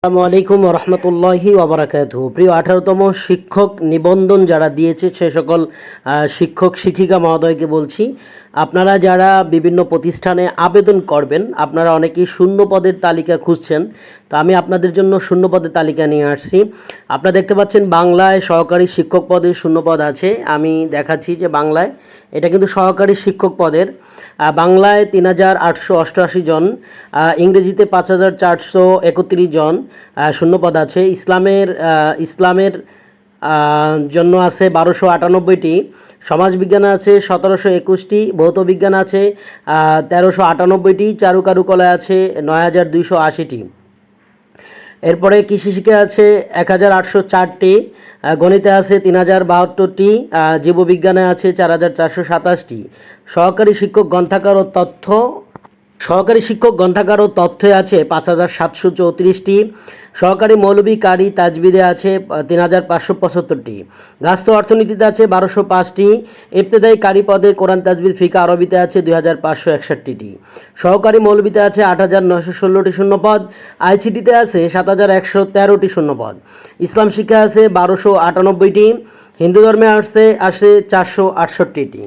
আসসালামু আলাইকুম রহমতুল্লাহি ওবরাকাতুহু। প্রিয় 18তম শিক্ষক নিবন্ধন যারা দিয়েছে সে সকল শিক্ষক শিক্ষিকা মহোদয়কে বলছি, আপনারা যারা বিভিন্ন প্রতিষ্ঠানে আবেদন করবেন, আপনারা অনেকেই শূন্য পদের তালিকা খুঁজছেন। তো আমি আপনাদের জন্য শূন্য পদের তালিকা নিয়ে আসছি। আপনারা দেখতে পাচ্ছেন বাংলায় সহকারী শিক্ষক পদে শূন্য পদ আছে। আমি দেখাচ্ছি যে বাংলায় এটা কিন্তু সহকারী শিক্ষক পদের। বাংলায় ৩,৮৮৮ জন, ইংরেজিতে ৫,৪৩১ জন শূন্যপদ আছে। ইসলামের জন্য আছে ১২৯৮টি, সমাজবিজ্ঞানে আছে ১৭২১টি, ভৌত বিজ্ঞান আছে ১৩৯৮টি, চারুকারুকলায় আছে ৯,২৮০টি। এরপরে কৃষি শিক্ষা আছে ১,৮০৪টি, গণিতে আছে ৩,০৭২টি, জীববিজ্ঞানে আছে ৪,৪২৭টি। সহকারী শিক্ষক গ্রন্থাগার ও তথ্যে আছে ৫,৭৩৪টি। সহকারী মৌলভী কারি তাজবিদে আছে ৩,৫৭৫টি। গাস্ত অর্থনীতিতে আছে ১২০৫টি। ইবতেদায়ী কারি পদে কোরআন তাজবিদ ফিকা আরবিতে আছে ২,৫৬১টি। সহকারী মৌলভীতে আছে ৮,৯১৬টি শূন্যপদ। আইসিটিতে আছে ৭,১১৩টি শূন্যপদ। ইসলাম শিক্ষা আছে ১২৯৮টি। হিন্দু ধর্মে আসছে ৪৬৮টি।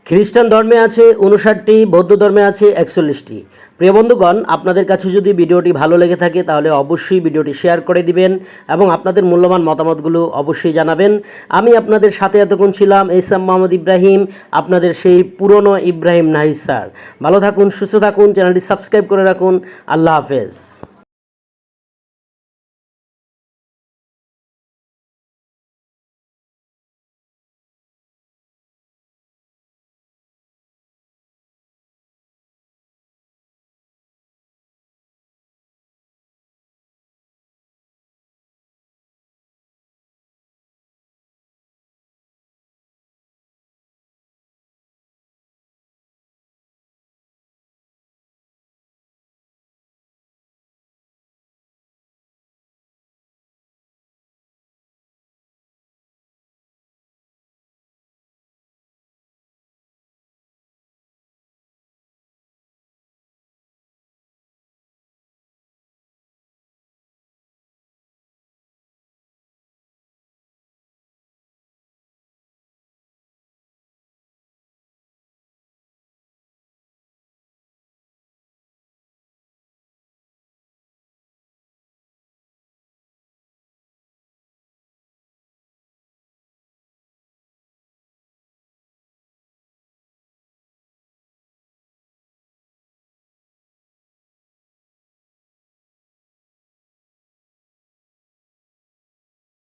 খ্রিস্টান ধর্মে আছে ৫৯টি, বৌদ্ধ ধর্মে আছে ৪১টি। প্রিয় বন্ধুগণ, আপনাদের কাছে যদি ভিডিওটি ভালো লেগে থাকে তাহলে অবশ্যই ভিডিওটি শেয়ার করে দিবেন এবং আপনাদের মূল্যবান মতামতগুলো অবশ্যই জানাবেন। আমি আপনাদের সাথে এতক্ষণ ছিলাম এস.এম. মোহাম্মদ ইব্রাহিম, আপনাদের সেই পুরনো ইব্রাহিম নাহিদ স্যার। ভালো থাকুন, সুস্থ থাকুন, চ্যানেলটি সাবস্ক্রাইব করে রাখুন। আল্লাহ হাফেজ।